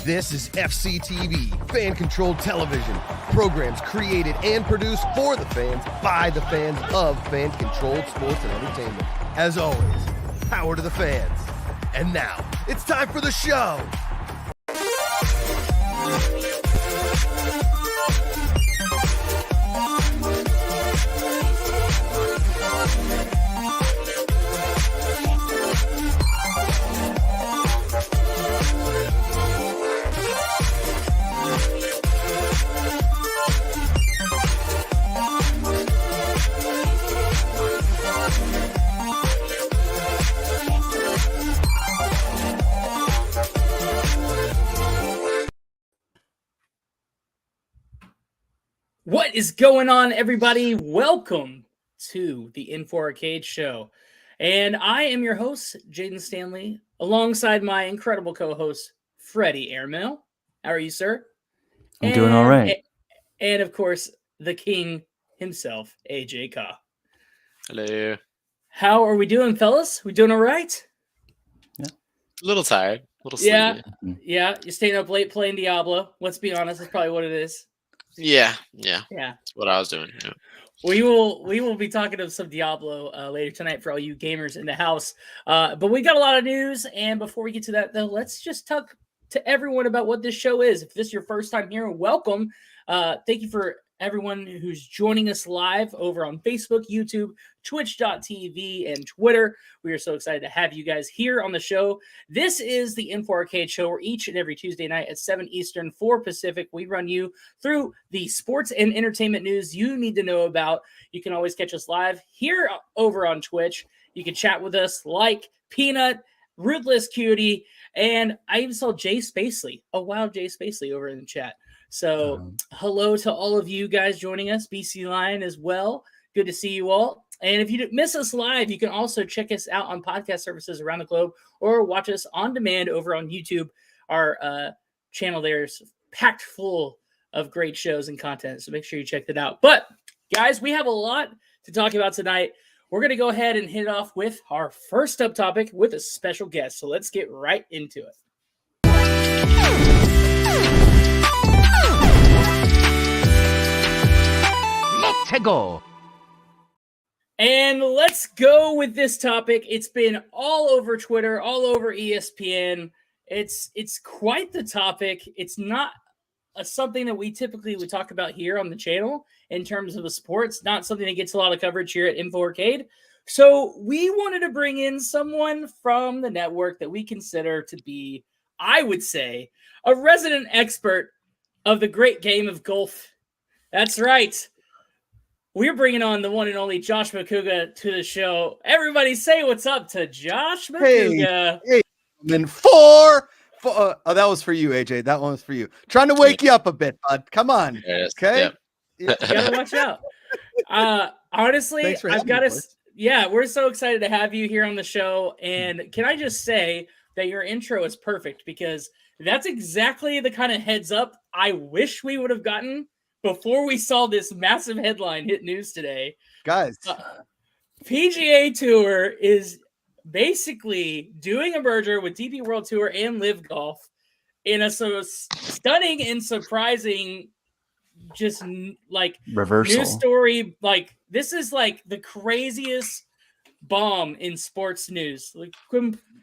This is FCTV, fan-controlled television. Programs created and produced for the fans, by the fans of fan-controlled sports and entertainment. As always, power to the fans. And now, it's time for the show. What is going on, everybody? Welcome to the In4 Arcade Show. And I am your host, Jaden Stanley, alongside my incredible co-host, Freddie Airmail. How are you, sir? I'm doing all right. And, of course, the king himself, AJ Ka. Hello. How are we doing, fellas? We doing all right? Yeah. A little tired. A little sleepy. Yeah. You're staying up late playing Diablo. Let's be honest. That's probably what it is. Yeah. That's what I was doing. Yeah. We will be talking of some Diablo later tonight for all you gamers in the house. But we got a lot of news, and before we get to that, though, let's just talk to everyone about what this show is. If this is your first time here, welcome. Thank you for everyone who's joining us live over on Facebook, YouTube, Twitch.tv, and Twitter. We are so excited to have you guys here on the show. This is the In4 Arcade Show, where each and every Tuesday night at 7 Eastern, 4 Pacific, we run you through the sports and entertainment news you need to know about. You can always catch us live here over on Twitch. You can chat with us like Peanut, Ruthless Cutie, and I even saw Jay Spacely. Oh, wow, Jay Spacely over in the chat. So hello to all of you guys joining us, BC Lion as well. Good to see you all. And if you miss us live, you can also check us out on podcast services around the globe or watch us on demand over on YouTube. Our channel there is packed full of great shows and content, so make sure you check that out. But, guys, we have a lot to talk about tonight. We're going to go ahead and hit off with our first up topic with a special guest. So let's get right into it. Let's go. And let's go with this topic. It's been all over Twitter, all over ESPN. It's quite the topic. It's not something that we typically would talk about here on the channel in terms of the sports. Not something that gets a lot of coverage here at In4 Arcade. So we wanted to bring in someone from the network that we consider to be, I would say, a resident expert of the great game of golf. That's right. We're bringing on the one and only Josh Macuga to the show. Everybody say what's up to Josh Macuga. Hey, then four. Oh, that was for you, AJ. That one was for you. Trying to wake you up a bit, bud. Come on. Yes, okay. You gotta watch out. Honestly, I've got to. Yeah, we're so excited to have you here on the show. And can I just say that your intro is perfect, because that's exactly the kind of heads up I wish we would have gotten before we saw this massive headline hit news today. Guys, PGA Tour is basically doing a merger with DP World Tour and Live Golf in a so stunning and surprising, just like reversal news story. Like, this is like the craziest bomb in sports news. Like,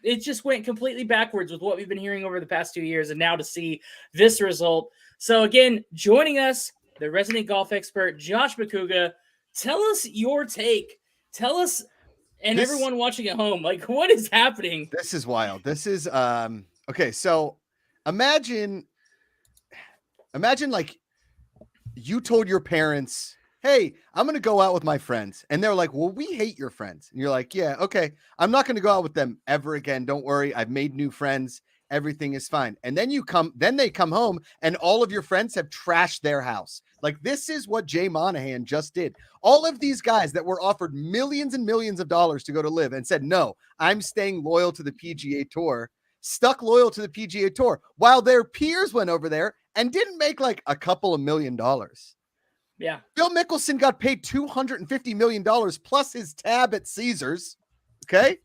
it just went completely backwards with what we've been hearing over the past 2 years, and now to see this result. So again, joining us, the resident golf expert, Josh Macuga. Tell us your take. Tell us, and everyone watching at home, like, what is happening? This is wild. This is okay. So imagine like you told your parents, "Hey, I'm going to go out with my friends," and they're like, "Well, we hate your friends," and you're like, "Yeah, okay, I'm not going to go out with them ever again. Don't worry, I've made new friends. Everything is fine." And then they come home and all of your friends have trashed their house. Like, this is what Jay Monahan just did. All of these guys that were offered millions and millions of dollars to go to Live and said, "No, I'm staying loyal to the PGA Tour," stuck loyal to the PGA Tour, while their peers went over there and didn't make like a couple of $1 million. Yeah. Phil Mickelson got paid $250 million plus his tab at Caesars. Okay.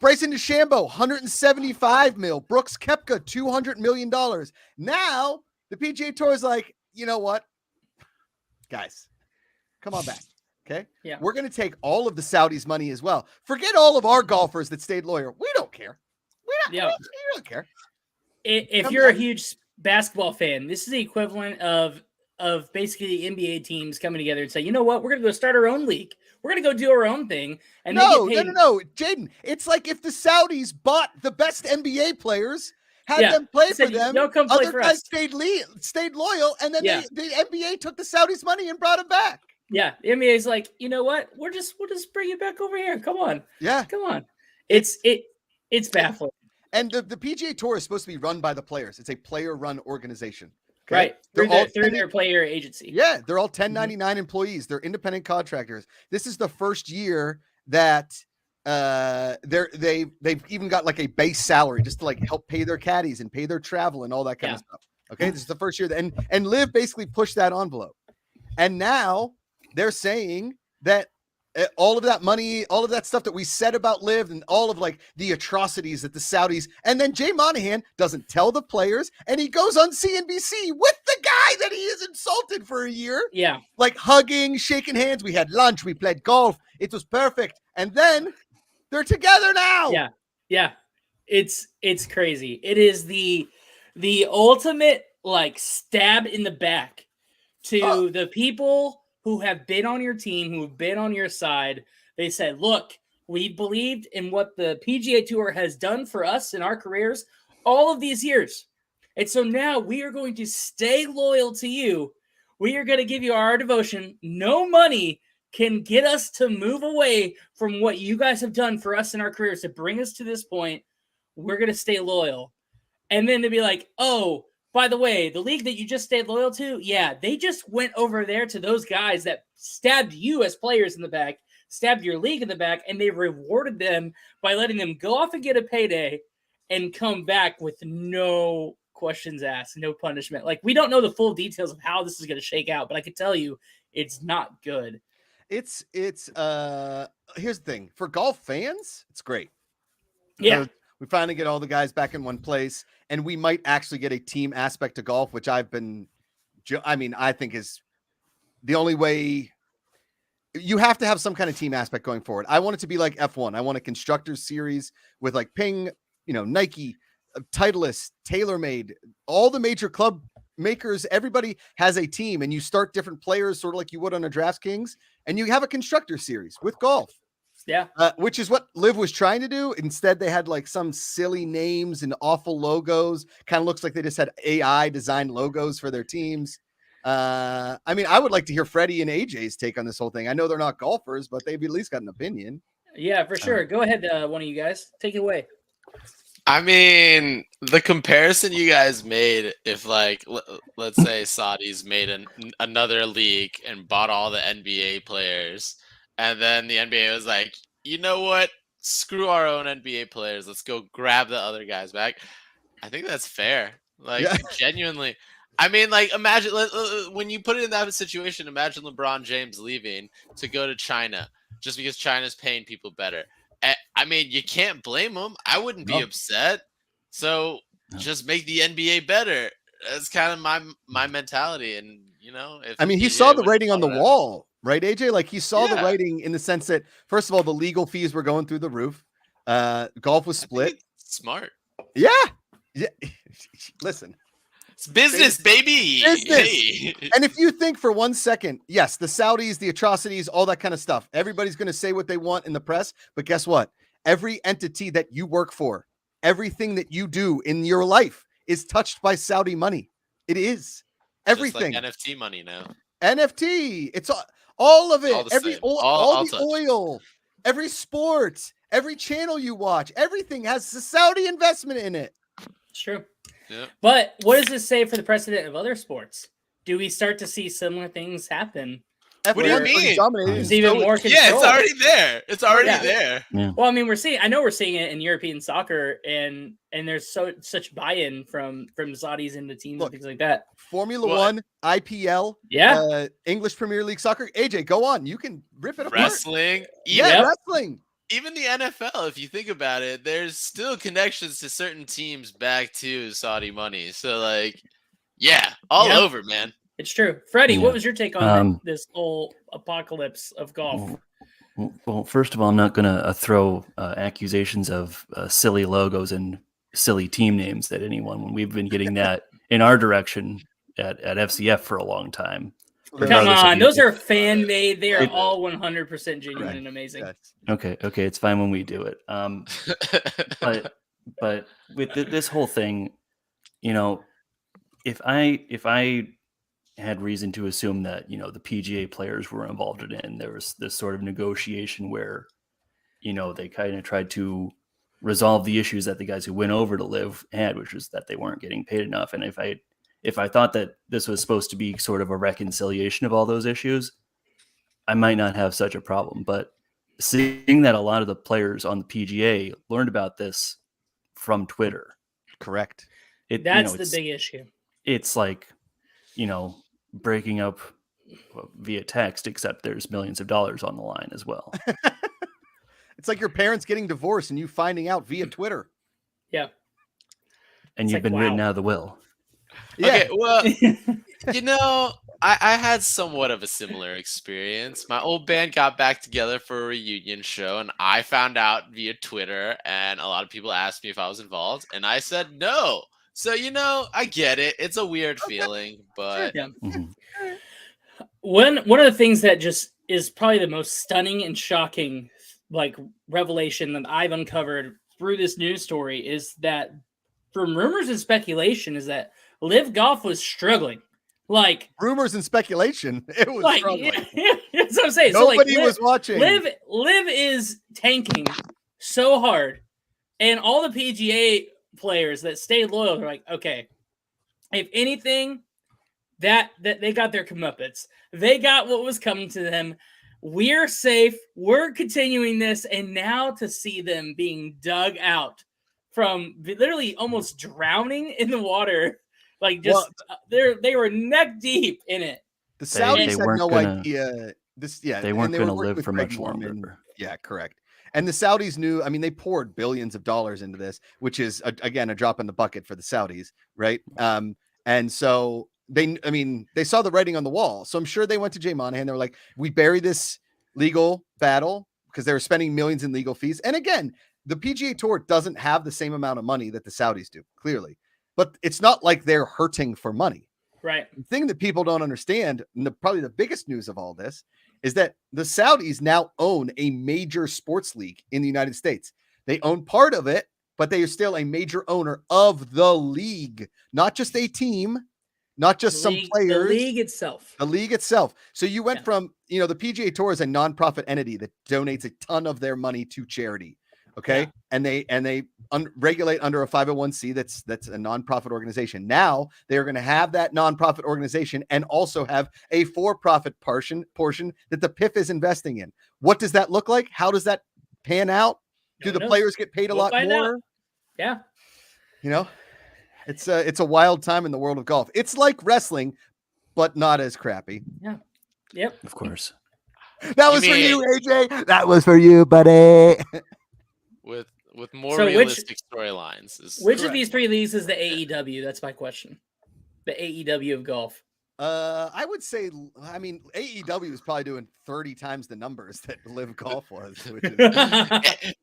Bryson DeChambeau, $175 million. Brooks Koepka, $200 million. Now the PGA Tour is like, you know what, guys, come on back. Okay. Yeah. We're going to take all of the Saudis' money as well. Forget all of our golfers that stayed loyal. We don't care. We don't care. If you're a huge basketball fan, this is the equivalent of basically the NBA teams coming together and say, you know what, we're going to go start our own league. We're going to go do our own thing. And No, Jaden, it's like if the Saudis bought the best NBA players, had them play for them, come play other for guys us. stayed loyal, and then the NBA took the Saudis' money and brought them back. Yeah, the NBA's like, you know what, we'll just bring it back over here. Come on. Yeah. Come on. It's baffling. And the PGA Tour is supposed to be run by the players. It's a player-run organization. Okay? Right. They're Through their player agency. Yeah, they're all 1099 employees. They're independent contractors. This is the first year that they've even got like a base salary just to like help pay their caddies and pay their travel and all that kind of stuff. Okay, this is the first year and Liv basically pushed that envelope. And now they're saying that all of that money, all of that stuff that we said about Liv and all of like the atrocities that the Saudis, and then Jay Monahan doesn't tell the players, and he goes on CNBC with the guy that he has insulted for a year. Yeah. Like hugging, shaking hands. We had lunch, we played golf. It was perfect. And then they're together now. Yeah. Yeah. It's crazy. It is the ultimate like stab in the back to the people who have been on your team, who have been on your side. They said, look, we believed in what the PGA Tour has done for us in our careers all of these years. And so now we are going to stay loyal to you. We are going to give you our devotion. No money can get us to move away from what you guys have done for us in our careers to bring us to this point. We're going to stay loyal. And then to be like, oh, by the way, the league that you just stayed loyal to, yeah, they just went over there to those guys that stabbed you as players in the back, stabbed your league in the back, and they rewarded them by letting them go off and get a payday and come back with no questions asked, no punishment. Like, we don't know the full details of how this is going to shake out, but I can tell you it's not good. It's here's the thing. For golf fans, it's great. Yeah. We finally get all the guys back in one place, and we might actually get a team aspect to golf, which I think is the only way. You have to have some kind of team aspect going forward. I want it to be like F1. I want a constructors series with like Ping, Nike, Titleist, TaylorMade, all the major club makers. Everybody has a team, and you start different players, sort of like you would on a DraftKings, and you have a constructor series with golf. Yeah. Which is what Liv was trying to do. Instead, they had like some silly names and awful logos. Kind of looks like they just had AI designed logos for their teams. I would like to hear Freddie and AJ's take on this whole thing. I know they're not golfers, but they've at least got an opinion. Yeah, for sure. Go ahead, one of you guys. Take it away. I mean, the comparison you guys made, if like, let's say Saudis made another league and bought all the NBA players, and then the NBA was like, you know what? Screw our own NBA players. Let's go grab the other guys back. I think that's fair. Like, genuinely. I mean, like, imagine when you put it in that situation, imagine LeBron James leaving to go to China just because China's paying people better. I mean, you can't blame him. I wouldn't be upset. So just make the NBA better. That's kind of my mentality. And, he saw the writing on the wall, right, AJ? Like, he saw the writing in the sense that, first of all, the legal fees were going through the roof. Golf was split. Smart. Yeah. Listen. It's business, baby. Business. Hey. And if you think for 1 second, yes, the Saudis, the atrocities, all that kind of stuff, everybody's going to say what they want in the press. But guess what? Every entity that you work for, everything that you do in your life is touched by Saudi money. It is. Everything. Just like NFT money now. NFT. It's all of it. All the all the oil, every sport, every channel you watch, everything has the Saudi investment in it. It's true. Yeah. But what does this say for the precedent of other sports? Do we start to see similar things happen? What do you mean? It's even more control. Yeah, it's already there. It's already there. Yeah. Well, I mean, we're seeing it in European soccer, and there's such buy-in from Saudis into teams and things like that. Formula One, IPL, English Premier League soccer. AJ, go on. You can rip it apart. Wrestling. Wrestling. even the NFL, if you think about it, there's still connections to certain teams back to Saudi money. So like, yeah, all Yeah. over, man. It's true. Freddie, Yeah. what was your take on this whole apocalypse of golf? Well, first of all, I'm not going to throw accusations of silly logos and silly team names at anyone when we've been getting that in our direction at FCF for a long time. Come regardless of on, you- those are fan made. They are It- all 100% genuine Correct. and amazing. Yes. Okay, it's fine when we do it. But with this whole thing, you know, if I had reason to assume that, you know, the PGA players were involved in it, and there was this sort of negotiation where, you know, they kind of tried to resolve the issues that the guys who went over to LIV had, which was that they weren't getting paid enough. And if I thought that this was supposed to be sort of a reconciliation of all those issues, I might not have such a problem. But seeing that a lot of the players on the PGA learned about this from Twitter, Correct. That's the big issue. It's like, you know, breaking up via text, except there's millions of dollars on the line as well. It's like your parents getting divorced and you finding out via Twitter. Yeah. And It's you've like, been written wow. out of the will. Yeah. Okay, well, you know, I had somewhat of a similar experience. My old band got back together for a reunion show, and I found out via Twitter, and a lot of people asked me if I was involved, and I said no. So, you know, I get it. It's a weird feeling, but Yeah. Mhm. One of the things that just is probably the most stunning and shocking like revelation that I've uncovered through this news story is that from rumors and speculation is that LIV Golf was struggling. Like Rumors and speculation. It was like struggling. that's what I'm saying. Nobody so like, was watching. Liv is tanking so hard, and all the PGA players that stayed loyal are like, okay, if anything, that they got their comeuppance. They got what was coming to them. We're safe. We're continuing this, and now to see them being dug out from literally almost drowning in the water, like just they were neck deep in it. The Saudis had weren't no gonna- idea. They weren't going to live for much longer. Yeah, correct. And the Saudis knew. I mean, they poured billions of dollars into this, which is again a drop in the bucket for the Saudis, right? And so they saw the writing on the wall. So I'm sure they went to Jay Monahan. They were like, "We bury this legal battle," because they were spending millions in legal fees. And again, the PGA Tour doesn't have the same amount of money that the Saudis do, clearly, but it's not like they're hurting for money. Right. The thing that people don't understand, and probably the biggest news of all this, is that the Saudis now own a major sports league in the United States. They own part of it, but they are still a major owner of the league, not just a team, not just some players. The league itself. The league itself. So you went from, the PGA Tour is a nonprofit entity that donates a ton of their money to charity. Okay. Yeah. And they regulate under a 501c. That's a nonprofit organization. Now they are going to have that nonprofit organization and also have a for-profit portion that the PIF is investing in. What does that look like? How does that pan out? Do the players get paid a lot more? Yeah. It's a wild time in the world of golf. It's like wrestling, but not as crappy. Yeah. Yep. Of course. That was for you, AJ. That was for you, buddy. With more So realistic storylines. Which of these three leagues is the AEW? That's my question. The AEW of golf. I would say, AEW is probably doing 30 times the numbers that LIV Golf was. Which is...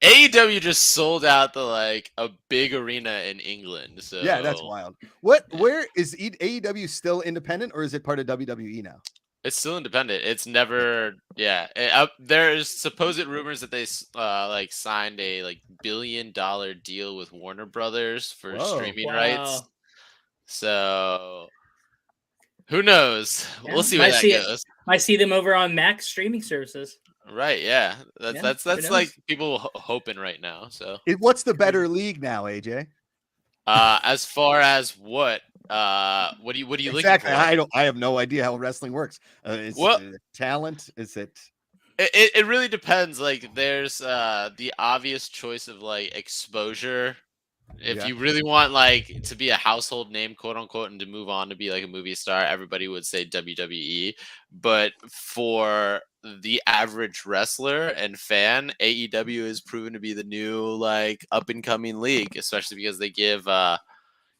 AEW just sold out a big arena in England. So yeah, that's wild. Where is AEW still independent, or is it part of WWE now? It's still independent. It's never, there's supposed rumors that they signed a $1 billion deal with Warner Brothers for streaming rights. So who knows? Yeah, we'll see where that goes. I see them over on Max streaming services. Right? Yeah, that's like people hoping right now. So What's the better league now, AJ? As far as what do you looking for? I have no idea how wrestling works. Is it talent? Is it? It really depends. Like there's the obvious choice of exposure. If you really want to be a household name, quote unquote, and to move on to be a movie star, everybody would say WWE. But for the average wrestler and fan, AEW has proven to be the new like up and coming league, especially because they give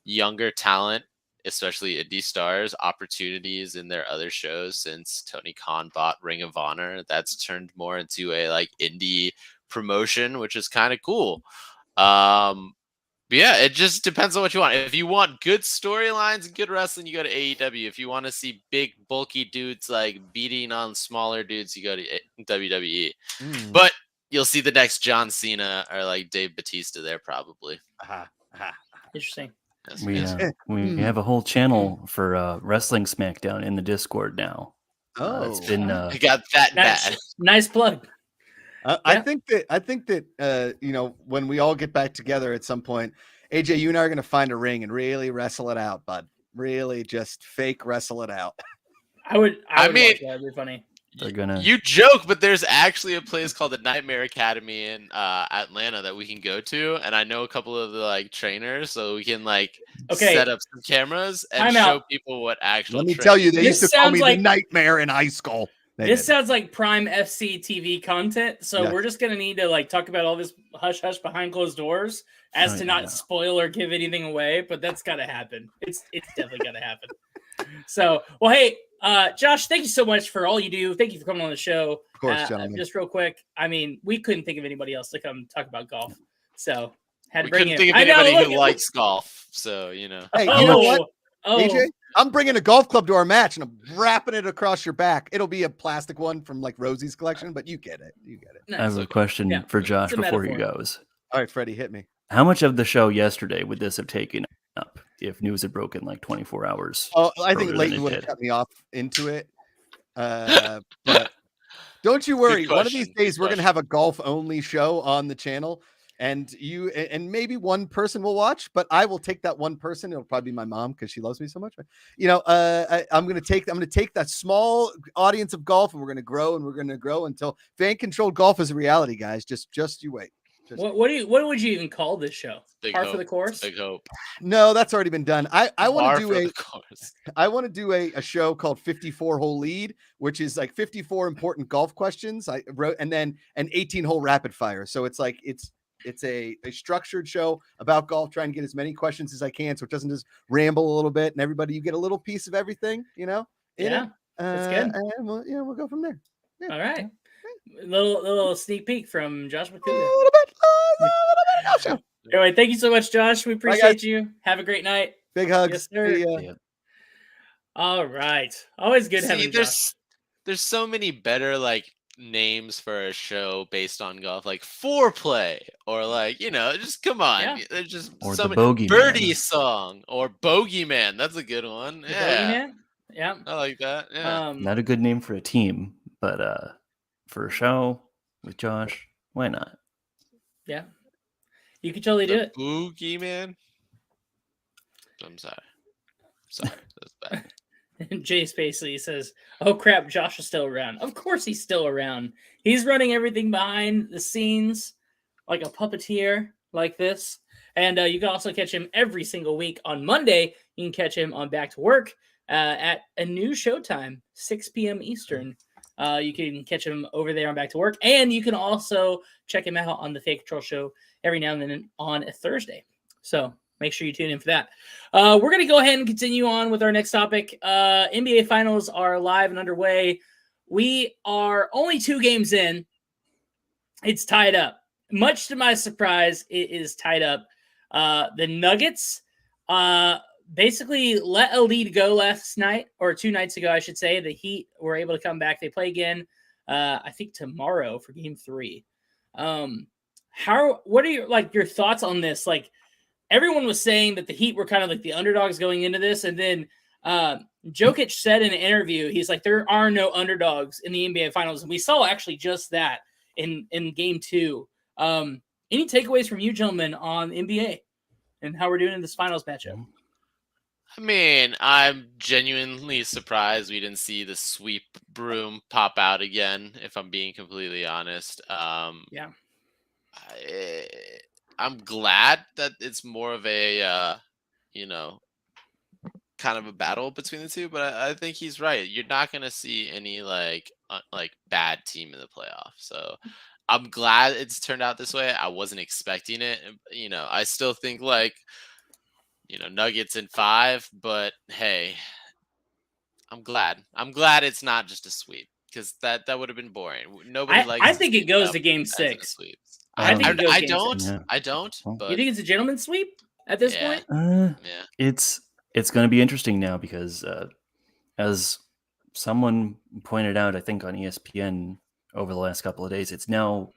younger talent, especially indie stars, opportunities in their other shows. Since Tony Khan bought Ring of Honor, that's turned more into a like indie promotion, which is kind of cool. But yeah, it just depends on what you want. If you want good storylines and good wrestling, you go to AEW. If you want to see big, bulky dudes like beating on smaller dudes, you go to WWE. But you'll see the next John Cena or like Dave Bautista there probably. Interesting. Yes, We yes. we have a whole channel for Wrestling Smackdown in the Discord now. It's been I got that bad. Nice plug. I think that you know, when we all get back together at some point, AJ, you and I are going to find a ring and really wrestle it out, bud. Really just fake wrestle it out. I would mean, watch that. That'd be funny. They're gonna. You joke, but there's actually a place called the Nightmare Academy in Atlanta that we can go to, and I know a couple of the like trainers, so we can like set up some cameras and show people what actual. Let me tell you, they used to call me the Nightmare in high school. This sounds like prime FCTV content, so Yes. we're just gonna need to like talk about all this hush hush behind closed doors as to not spoil or give anything away. But that's gotta happen. It's definitely gotta happen. So, well, hey, Josh, thank you so much for all you do. Thank you for coming on the show. Of course, gentlemen. Just real quick, I mean, we couldn't think of anybody else to come talk about golf, so had to We bring couldn't him. think of anybody who likes golf, so you know. Hey, you know what? AJ, I'm bringing a golf club to our match and I'm wrapping it across your back. It'll be a plastic one from like Rosie's collection, but you get it. You get it. I have a question for Josh before he goes. All right, Freddie, hit me. How much of the show yesterday would this have taken up if news had broken like 24 hours? Oh, I think earlier than Leighton it would have did? cut me off into it. But don't you worry. One of these days we're going to have a golf only show on the channel. And you and maybe one person will watch, but I will take that one person. It'll probably be my mom because she loves me so much. But, you know, I'm going to take that small audience of golf, and we're going to grow until fan controlled golf is a reality, guys. Just you wait. What would you even call this show? Par for the course? Big hope. No, that's already been done. I want to do a show called 54 hole lead, which is like 54 important golf questions I wrote, and then an 18-hole rapid fire. So it's like it's a structured show about golf, trying to get as many questions as I can, so it doesn't just ramble a little bit, and everybody, you get a little piece of everything, you know. That's good. And we'll go from there. Yeah. All right. Little sneak peek from Josh McCougar. Anyway, thank you so much, Josh. We appreciate you. Have a great night. Big hugs. Yes, sir. All right. Always good having Josh. There's so many better like names for a show based on golf, like Foreplay, or like, you know, just come on. Yeah. There's just or so the many Bogeyman. Birdie song or Bogeyman. That's a good one. The Yeah. Bogeyman? Yeah. I like that. Yeah. Not a good name for a team, but for a show with Josh, why not? Yeah. You can totally do it. Boogeyman. I'm sorry. That's bad. Jay Spacely says, "Oh crap, Josh is still around." Of course he's still around. He's running everything behind the scenes like a puppeteer like this. And you can also catch him every single week on Monday. You can catch him on Back to Work at a new showtime, 6 p.m. Eastern. You can catch him over there on Back to Work. And you can also check him out on the Fake Control Show every now and then on a Thursday. So make sure you tune in for that. We're going to go ahead and continue on with our next topic. NBA Finals are live and underway. We are only 2 games in. It's tied up. Much to my surprise, it is tied up. The Nuggets basically let a lead go last night, or 2 nights ago, I should say. The Heat were able to come back. They play again, I think, tomorrow for Game 3. What are your thoughts on this? Like, everyone was saying that the Heat were kind of like the underdogs going into this, and then Jokic said in an interview, he's like, there are no underdogs in the NBA Finals, and we saw actually just that in Game 2. Any takeaways from you gentlemen on NBA and how we're doing in this Finals matchup? I mean, I'm genuinely surprised we didn't see the sweep broom pop out again, if I'm being completely honest. Yeah. I'm glad that it's more of a, kind of a battle between the two, but I think he's right. You're not going to see any, like, like bad team in the playoff. So I'm glad it's turned out this way. I wasn't expecting it. I still think like Nuggets in 5, but hey, I'm glad. I'm glad it's not just a sweep because that would have been boring. Nobody likes. I think it goes to Game as a 6. sweep. I think it goes I Game don't. 6. Yeah. I don't. Well, You But think it's a gentleman's sweep at this yeah, point? yeah. It's going to be interesting now because as someone pointed out, I think on ESPN over the last couple of days, it's now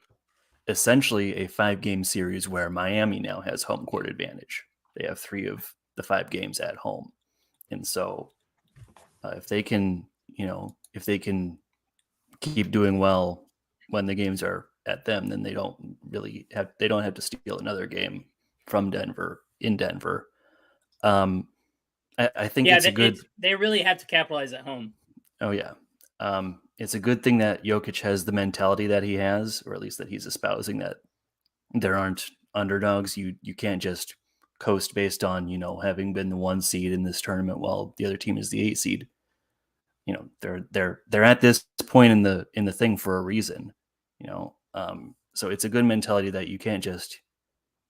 essentially a 5-game series where Miami now has home court advantage. They have 3 of the 5 games at home, and so if they can keep doing well when the games are at them, then they don't have to steal another game from Denver in Denver. I think it's a good. They really have to capitalize at home. Oh yeah, it's a good thing that Jokic has the mentality that he has, or at least that he's espousing, that there aren't underdogs. You can't just coast based on having been the 1 seed in this tournament while the other team is the 8 seed. They're at this point in the thing for a reason. So it's a good mentality that you can't just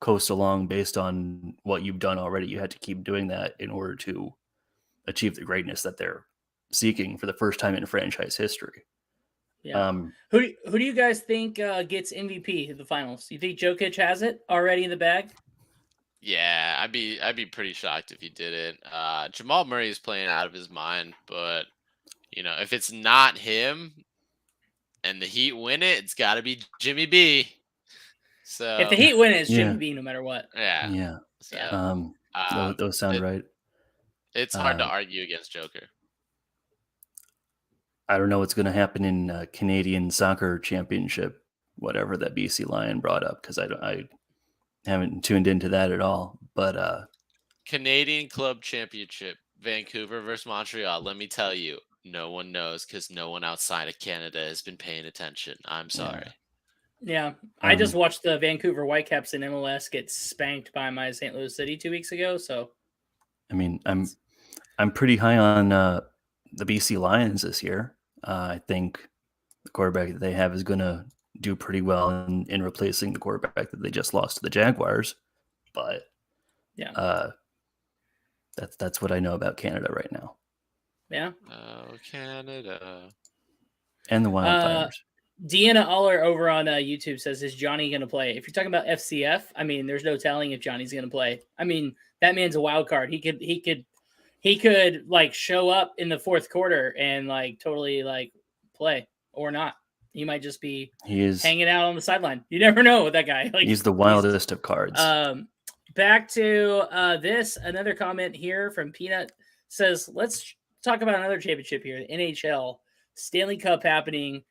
coast along based on what you've done already. You had to keep doing that in order to achieve the greatness that they're seeking for the first time in franchise history. Yeah. Who do you guys think gets MVP in the finals? You think Jokic has it already in the bag? Yeah, I'd be pretty shocked if he did it. Jamal Murray is playing out of his mind, but if it's not him and the Heat win it, it's got to be Jimmy B. So if the Heat win, it's Yeah. Jimmy B no matter what. Yeah. So, Those sound right. It's hard to argue against Joker. I don't know what's going to happen in Canadian Soccer Championship, whatever that BC Lion brought up, because I haven't tuned into that at all. But Canadian Club Championship, Vancouver versus Montreal. Let me tell you, no one knows because no one outside of Canada has been paying attention. I'm sorry. Yeah, I just watched the Vancouver Whitecaps in MLS get spanked by my St. Louis City 2 weeks ago. So, I mean, I'm pretty high on the BC Lions this year. I think the quarterback that they have is going to do pretty well in replacing the quarterback that they just lost to the Jaguars. But yeah, that's what I know about Canada right now. Yeah. Oh, Canada. And the Wildfires. Deanna Aller over on YouTube says, is Johnny going to play? If you're talking about FCF, I mean, there's no telling if Johnny's going to play. I mean, that man's a wild card. He could like show up in the 4th quarter and like totally like play or not. He might just be hanging out on the sideline. You never know with that guy. Like, he's the wildest of cards. Back to another comment here from Peanut says, let's talk about another championship here. The NHL Stanley Cup happening.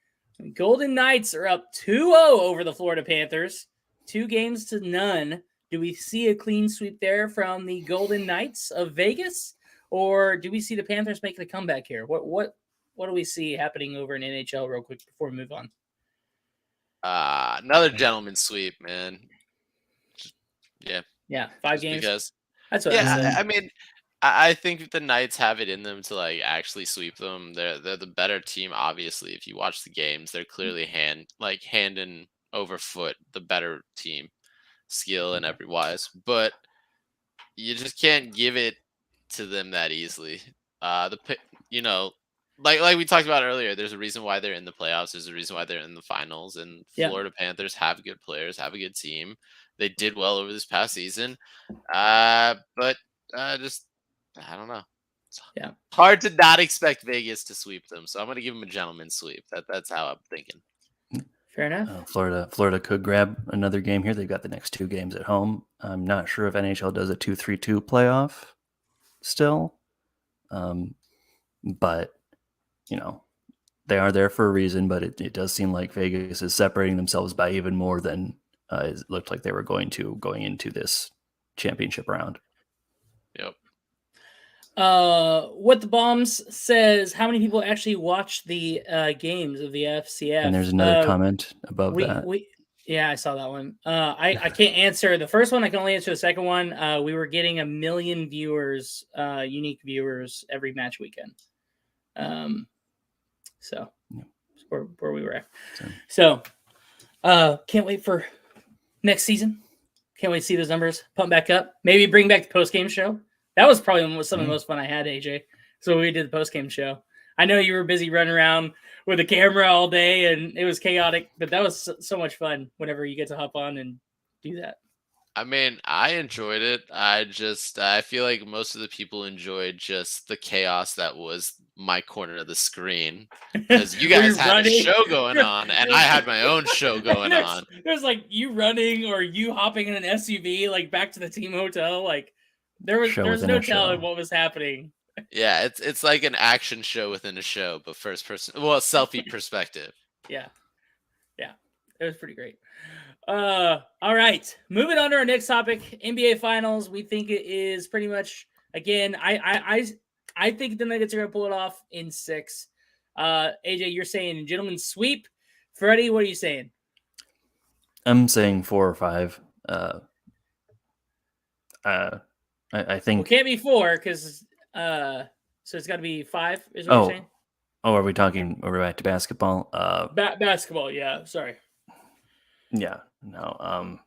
Golden Knights are up 2-0 over the Florida Panthers. 2-0. Do we see a clean sweep there from the Golden Knights of Vegas? Or do we see the Panthers making a comeback here? What do we see happening over in NHL real quick before we move on? Another gentleman's sweep, man. Yeah, 5 just games. Because, that's what I said. I mean, I think the Knights have it in them to like actually sweep them. They're the better team, obviously. If you watch the games, they're clearly hand and over foot the better team, skill and every wise. But you just can't give it to them that easily. Like we talked about earlier, there's a reason why they're in the playoffs. There's a reason why they're in the finals. And Florida Panthers have good players, have a good team. They did well over this past season. But just I don't know. It's hard to not expect Vegas to sweep them. So I'm going to give them a gentleman's sweep. That's how I'm thinking. Fair enough. Florida could grab another game here. They've got the next 2 games at home. I'm not sure if NHL does a 2-3-2 playoff still. But they are there for a reason, but it does seem like Vegas is separating themselves by even more than it looked like they were going into this championship round. Yep. What the Bombs says, how many people actually watch the games of the FCF? And there's another comment above that. Yeah, I saw that one. I can't answer the first one. I can only answer the second one. We were getting 1 million viewers, unique viewers every match weekend. So where we were at. So- So, can't wait for next season. Can't wait to see those numbers pump back up. Maybe bring back the post game show. That was probably some of the most fun I had, AJ. So we did the post game show. I know you were busy running around with a camera all day, and it was chaotic, but that was so much fun whenever you get to hop on and do that. I mean, I enjoyed it. I feel like most of the people enjoyed just the chaos that was my corner of the screen. Because you guys had a show going on, and I had my own show going on. There's like you running or you hopping in an SUV, like back to the team hotel. Like there was no telling what was happening. Yeah, it's like an action show within a show, but first person, well, selfie perspective. Yeah, it was pretty great. All right, moving on to our next topic, NBA Finals. We think it is pretty much again. I think the Nuggets are gonna pull it off in 6. AJ, you're saying gentleman's sweep. Freddie, what are you saying? I'm saying 4 or 5. I think Well, can't be 4 because so it's got to be 5. Is what you're saying? Oh, are we back to basketball? Basketball, yeah. Sorry. Yeah, no.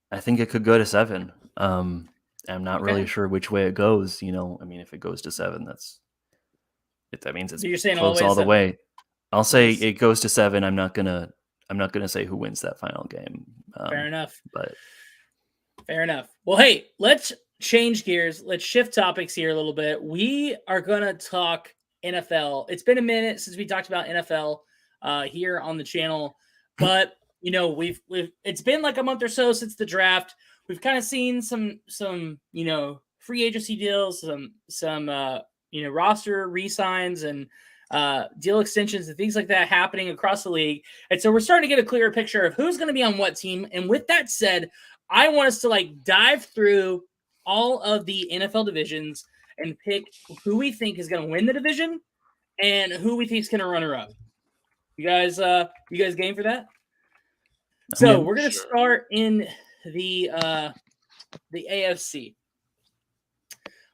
I think it could go to 7. I'm not really sure which way it goes. You know, I mean, if it goes to 7, that means it's So you're saying close all the way. I'll say Nice. it goes to 7. I'm not gonna say who wins that final game. Fair enough. But Fair enough. Well, hey, let's change gears. Let's shift topics here a little bit. We are gonna talk NFL. It's been a minute since we talked about NFL here on the channel, but you know, we've it's been like a month or so since the draft. We've kind of seen some you know, free agency deals, some you know, roster re-signs and deal extensions and things like that happening across the league. And so we're starting to get a clearer picture of who's going to be on what team. And with that said, I want us to like dive through all of the NFL divisions and pick who we think is going to win the division and who we think is going to runner up. You guys game for that? So we're going to start in the AFC.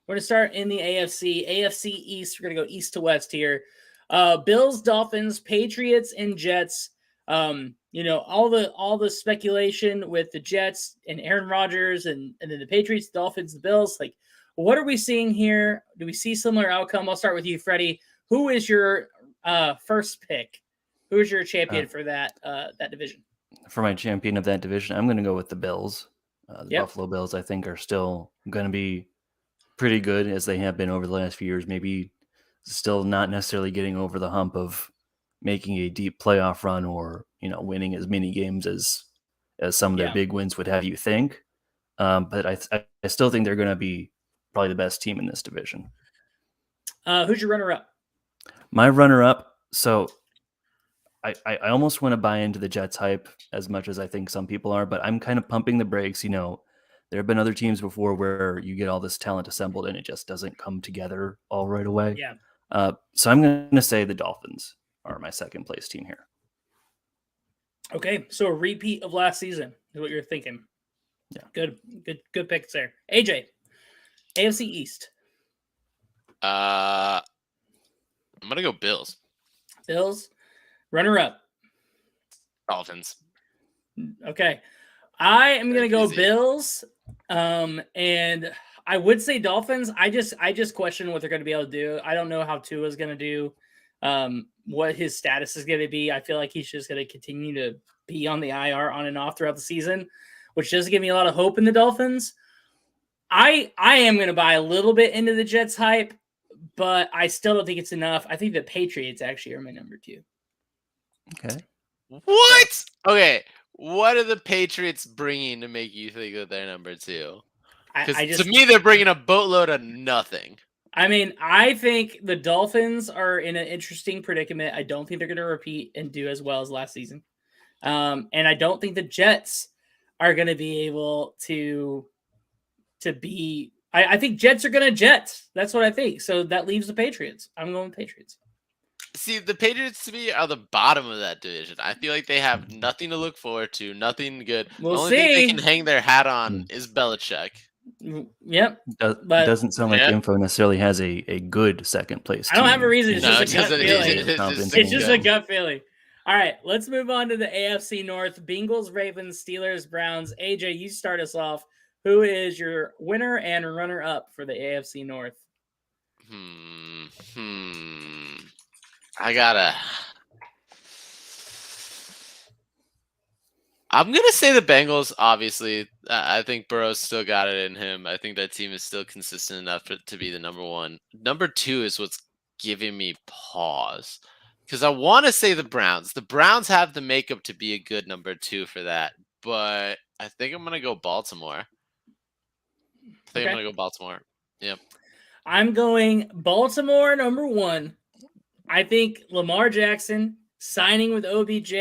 We're going to start in the AFC. AFC East, we're going to go east to west here. Bills, Dolphins, Patriots, and Jets. You know, all the speculation with the Jets and Aaron Rodgers and then the Patriots, Dolphins, the Bills. Like, what are we seeing here? Do we see similar outcome? I'll start with you, Freddie. Who is your first pick? Who is your champion for that division? For my champion of that division, I'm going to go with the Bills. The Buffalo Bills, I think, are still going to be pretty good as they have been over the last few years. Maybe still not necessarily getting over the hump of making a deep playoff run or, you know, winning as many games as some of their big wins would have you think. But I still think they're going to be probably the best team in this division. Who's your runner-up? My runner-up, so I almost want to buy into the Jets hype as much as I think some people are, but I'm kind of pumping the brakes. You know, there have been other teams before where you get all this talent assembled and it just doesn't come together all right away. Yeah. So I'm going to say the Dolphins are my second place team here. Okay, so a repeat of last season is what you're thinking. Yeah. Good picks there. AJ, AFC East. I'm gonna go Bills. Bills. Runner up. Dolphins. Okay. I am going to go Easy. Bills. And I would say Dolphins. I just question what they're going to be able to do. I don't know how Tua is going to do, what his status is going to be. I feel like he's just going to continue to be on the IR on and off throughout the season, which doesn't give me a lot of hope in the Dolphins. I am going to buy a little bit into the Jets hype, but I still don't think it's enough. I think the Patriots actually are my number 2. Okay. What? Okay. What are the Patriots bringing to make you think that they're number 2? Because to me, they're bringing a boatload of nothing. I mean, I think the Dolphins are in an interesting predicament. I don't think they're going to repeat and do as well as last season. And I don't think the Jets are going to be able to be. I think Jets are going to Jets. That's what I think. So that leaves the Patriots. I'm going with Patriots. See, the Patriots to me are the bottom of that division. I feel like they have nothing to look forward to, nothing good. We'll the only thing they see. can hang their hat on is Belichick. Yep. But Doesn't sound like Yeah. info necessarily has a good second place. I don't have a team. reason. It's No, just it a gut doesn't. feeling. It's just It's just a gut. gut feeling. All right, let's move on to the AFC North. Bengals, Ravens, Steelers, Browns. AJ, you start us off. Who is your winner and runner-up for the AFC North? I'm gonna say the Bengals. Obviously, I think Burrow's still got it in him. I think that team is still consistent enough to be the number one. Number two is what's giving me pause, because I want to say the Browns. The Browns have the makeup to be a good number two for that, but I think I'm gonna go Baltimore. I'm gonna go Baltimore. Yep. I'm going Baltimore number one. I think Lamar Jackson signing with OBJ.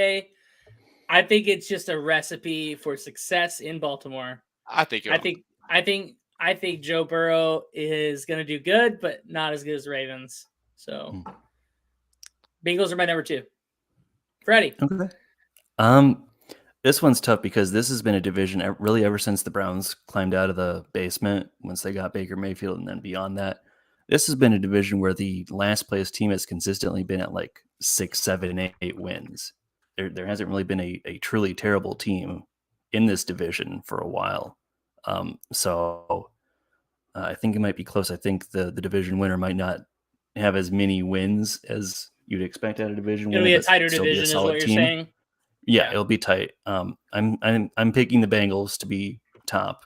I think it's just a recipe for success in Baltimore. I think Joe Burrow is going to do good, but not as good as Ravens. So, Bengals are my number two. Freddie. Okay. This one's tough because this has been a division really ever since the Browns climbed out of the basement once they got Baker Mayfield, and then beyond that, this has been a division where the last place team has consistently been at like 6, 7, 8 wins. There hasn't really been a truly terrible team in this division for a while. So I think it might be close. I think the division winner might not have as many wins as you'd expect out of division It'll winner. be a tighter division, is what you're saying. Yeah, it'll be tight. I'm picking the Bengals to be top,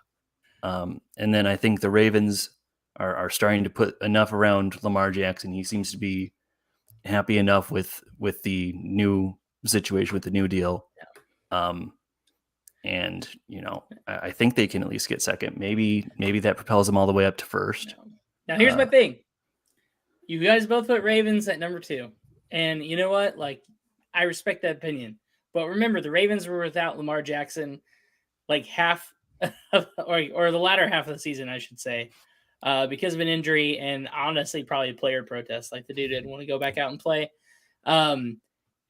and then I think the Ravens are starting to put enough around Lamar Jackson. He seems to be happy enough with the new situation, with the new deal. And I think they can at least get second. Maybe that propels them all the way up to first. Now here's my thing. You guys both put Ravens at number two, and you know what? Like, I respect that opinion. But remember, the Ravens were without Lamar Jackson like half or the latter half of the season, I should say, because of an injury and honestly probably a player protest. Like, the dude didn't want to go back out and play. And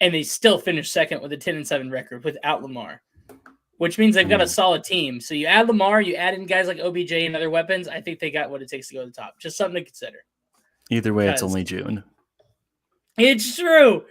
they still finished second with a 10-7 record without Lamar, which means they've got a solid team. So you add Lamar, you add in guys like OBJ and other weapons, I think they got what it takes to go to the top. Just something to consider. Either way, it's only June. It's true.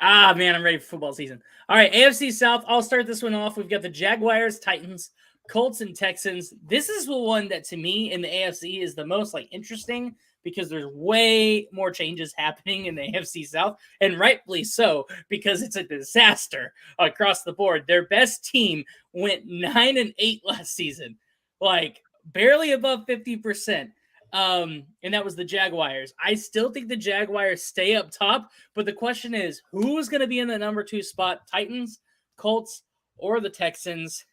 Ah, man, I'm ready for football season. All right, AFC South. I'll start this one off. We've got the Jaguars, Titans, Colts, and Texans. This is the one that, to me, in the AFC is the most interesting because there's way more changes happening in the AFC South, and rightfully so, because it's a disaster across the board. Their best team went 9-8 last season, like barely above 50%. And that was the Jaguars. I still think the Jaguars stay up top, but the question is, who's going to be in the number 2 spot? Titans, Colts, or the Texans?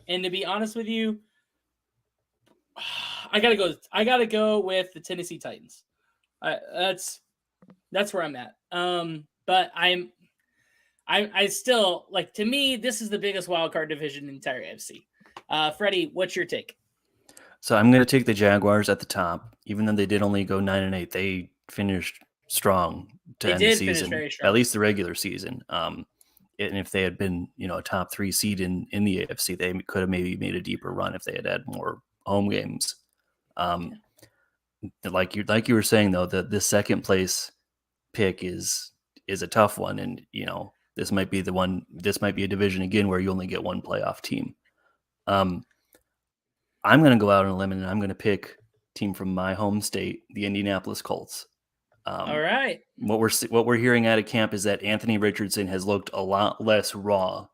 And to be honest with you, I gotta go with the Tennessee Titans. That's where I'm at. But I still, like, to me, this is the biggest wild card division in the entire AFC. Freddie, what's your take? So I'm going to take the Jaguars at the top, even though they did only go 9-8. They finished strong to end the season, very strong. at least the regular season. And if they had been, a top 3 seed in the AFC, they could have maybe made a deeper run if they had more home games. Like you were saying though, the second place pick is a tough one, and this might be the one. This might be a division again where you only get one playoff team. I'm going to go out on a limb, and I'm going to pick a team from my home state, the Indianapolis Colts. All right. What we're hearing out of camp is that Anthony Richardson has looked a lot less raw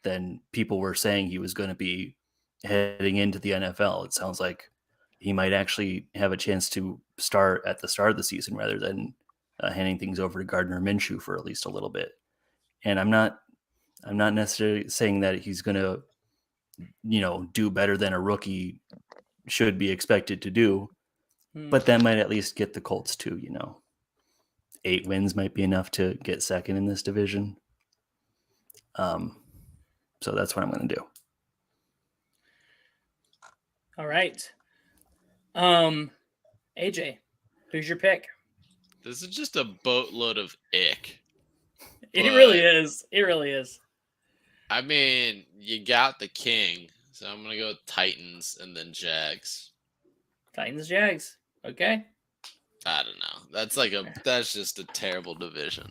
than people were saying he was going to be heading into the NFL. It sounds like he might actually have a chance to start at the start of the season rather than handing things over to Gardner Minshew for at least a little bit. And I'm not necessarily saying that he's going to do better than a rookie should be expected to do, but that might at least get the Colts to, 8 wins might be enough to get second in this division. So that's what I'm going to do. All right. AJ, who's your pick? This is just a boatload of ick. It really is. It really is. I mean, you got the king, so I'm going to go Titans and then Jags. Titans, Jags. Okay. I don't know. That's just a terrible division.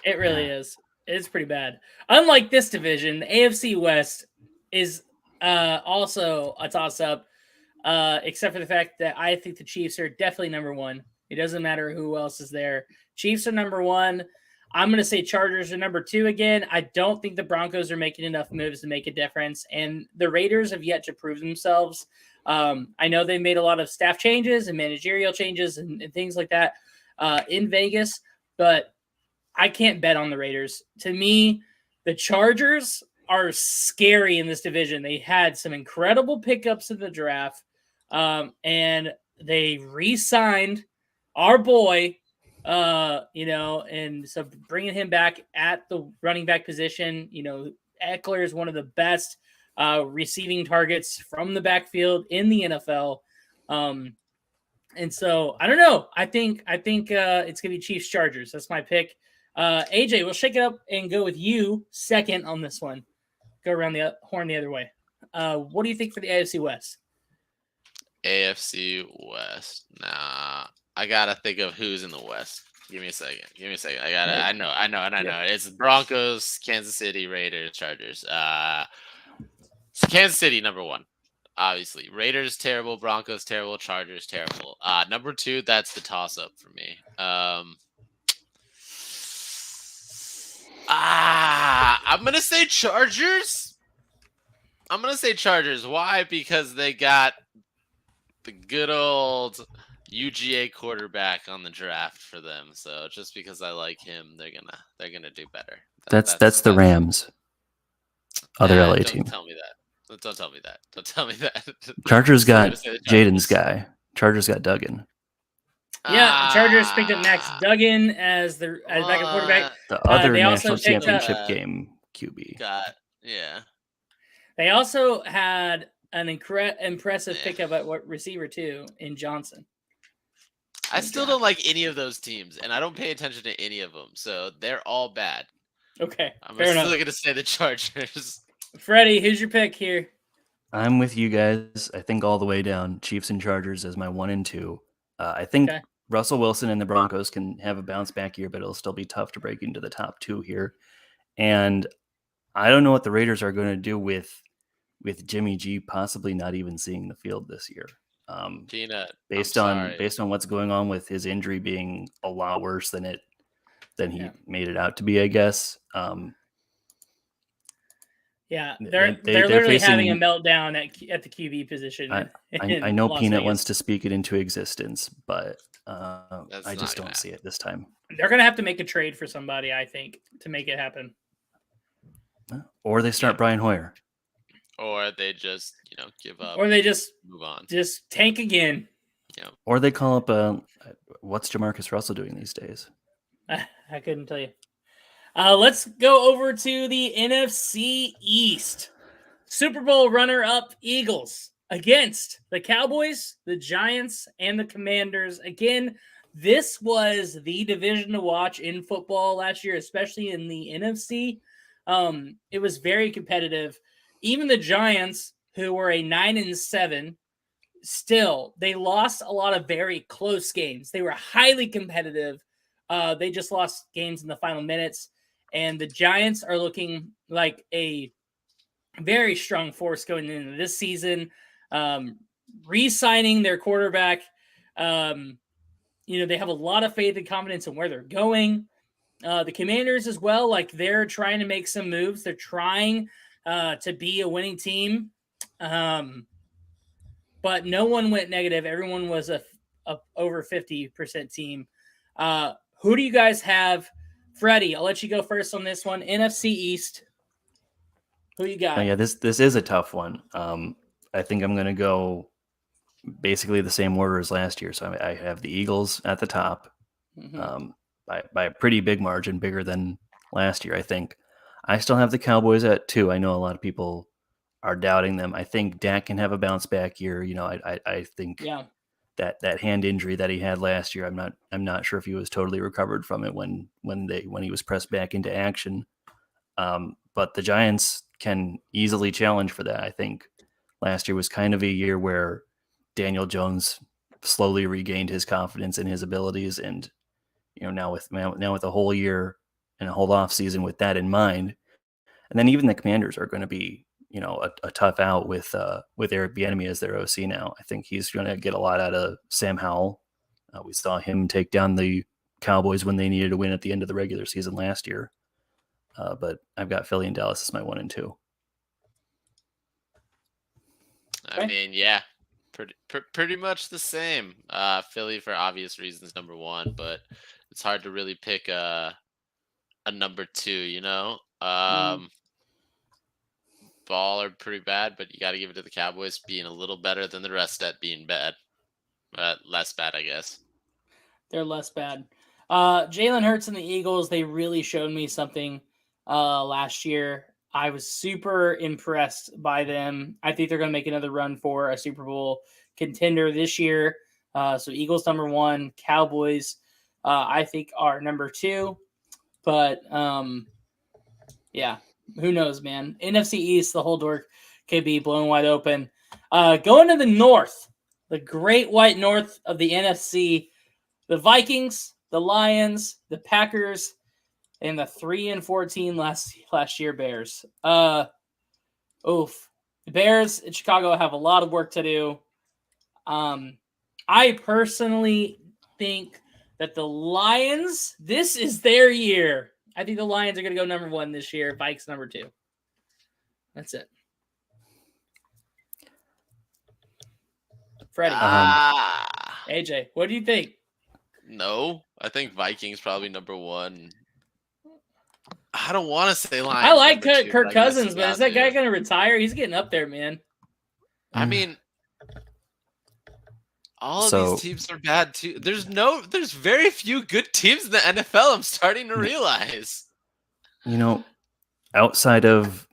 It really is. It's pretty bad. Unlike this division, the AFC West is also a toss-up, except for the fact that I think the Chiefs are definitely number one. It doesn't matter who else is there. Chiefs are number one. I'm going to say Chargers are number two again. I don't think the Broncos are making enough moves to make a difference, and the Raiders have yet to prove themselves. I know they made a lot of staff changes and managerial changes and things like that in Vegas, but I can't bet on the Raiders. To me, the Chargers are scary in this division. They had some incredible pickups in the draft, and they re-signed our boy, and so bringing him back at the running back position, Eckler is one of the best receiving targets from the backfield in the NFL. And so I don't know. I think it's gonna be Chiefs Chargers. That's my pick. AJ, we'll shake it up and go with you second on this one. Go around the horn the other way. What do you think for the AFC West? AFC West. Nah, I gotta think of who's in the West. Give me a second. I know. It's Broncos, Kansas City, Raiders, Chargers. Kansas City number one, obviously. Raiders terrible, Broncos terrible, Chargers terrible. Number two, that's the toss up for me. I'm gonna say Chargers. Why? Because they got the good old UGA quarterback on the draft for them. So just because I like him, they're gonna do better. That's the Rams. Other LA team. Don't tell me that. Chargers got Jaden's guy. Chargers got Duggan. Yeah, Chargers picked up Max Duggan as backup quarterback. The other they national also picked up- championship game QB. Yeah. They also had an impressive pickup at what receiver too in Johnson. I still don't like any of those teams, and I don't pay attention to any of them, so they're all bad. Okay, I'm fair still enough. going to say the Chargers. Freddie, who's your pick here? I'm with you guys. I think all the way down. Chiefs and Chargers as my 1 and 2. I think Okay. Russell Wilson and the Broncos can have a bounce back year, but it'll still be tough to break into the top 2 here. And I don't know what the Raiders are going to do with Jimmy G possibly not even seeing the field this year. Peanut. Based on what's going on with his injury being a lot worse than he made it out to be, I guess. Yeah, they're literally facing, having a meltdown at the QB position. I know Las Peanut Vegas. wants to speak it into existence, but I just don't gonna see it this time. They're going to have to make a trade for somebody, I think, to make it happen. Or they start Brian Hoyer. Or they just, give up. Or they just move on. Just tank again. Or they call up what's Jamarcus Russell doing these days? I couldn't tell you. Let's go over to the NFC East. Super Bowl runner-up Eagles against the Cowboys, the Giants, and the Commanders. Again, this was the division to watch in football last year, especially in the NFC. It was very competitive. Even the Giants, who were a 9-7, still, they lost a lot of very close games. They were highly competitive. They just lost games in the final minutes. And the Giants are looking like a very strong force going into this season. Re-signing their quarterback. They have a lot of faith and confidence in where they're going. The Commanders as well, like they're trying to make some moves. They're trying to be a winning team. But no one went negative. Everyone was a over 50% team. Who do you guys have? Freddie, I'll let you go first on this one. NFC East. Who you got? Yeah, this is a tough one. I think I'm going to go basically the same order as last year. So I have the Eagles at the top by a pretty big margin, bigger than last year, I think. I still have the Cowboys at 2. I know a lot of people are doubting them. I think Dak can have a bounce back year. I think that hand injury that he had last year, I'm not sure if he was totally recovered from it when he was pressed back into action. But the Giants can easily challenge for that. I think last year was kind of a year where Daniel Jones slowly regained his confidence in his abilities, and now with a whole year and a whole off season with that in mind, and then even the Commanders are going to be a tough out with Eric Bieniemy as their OC now. I think he's going to get a lot out of Sam Howell. We saw him take down the Cowboys when they needed a win at the end of the regular season last year. But I've got Philly and Dallas as my 1 and 2. I mean, yeah, pretty much the same. Philly for obvious reasons, number 1, but it's hard to really pick a number 2. Ball are pretty bad, but you got to give it to the Cowboys being a little better than the rest at being bad. Less bad, I guess. They're less bad. Jalen Hurts and the Eagles, they really showed me something last year. I was super impressed by them. I think they're going to make another run for a Super Bowl contender this year. So Eagles number 1, Cowboys I think are number 2. But yeah, who knows, man? NFC East, the whole door could be blown wide open. Going to the North, the great white North of the NFC, the Vikings, the Lions, the Packers, and the 3-14 last year Bears. The Bears in Chicago have a lot of work to do. I personally think that the Lions, this is their year. I think the Lions are going to go number 1 this year. Vikes number 2. That's it. Freddie. AJ, what do you think? No, I think Vikings probably number 1. I don't want to say Lions. I like number 2, Kirk Cousins, but but is that guy going to retire? He's getting up there, man. I mean, all of these teams are bad too. There's very few good teams in the NFL. I'm starting to realize. Outside of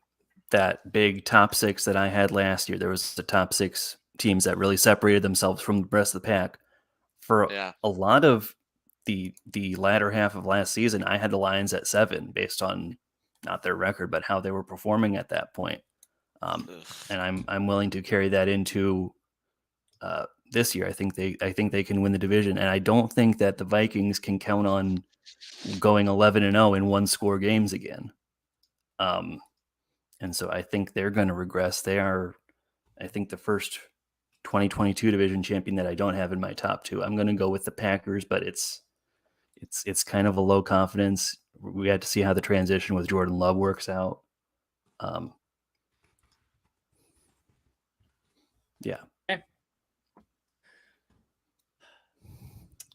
that big top 6 that I had last year, there was the top 6 teams that really separated themselves from the rest of the pack. For a lot of the latter half of last season, I had the Lions at 7 based on not their record, but how they were performing at that point. And I'm willing to carry that into this year. I think they can win the division, and I don't think that the Vikings can count on going 11-0 in 1-score games again. And so I think they're going to regress. They are, I think, the first 2022 division champion that I don't have in my top 2. I'm going to go with the Packers, but it's kind of a low confidence. We had to see how the transition with Jordan Love works out. Yeah. Okay.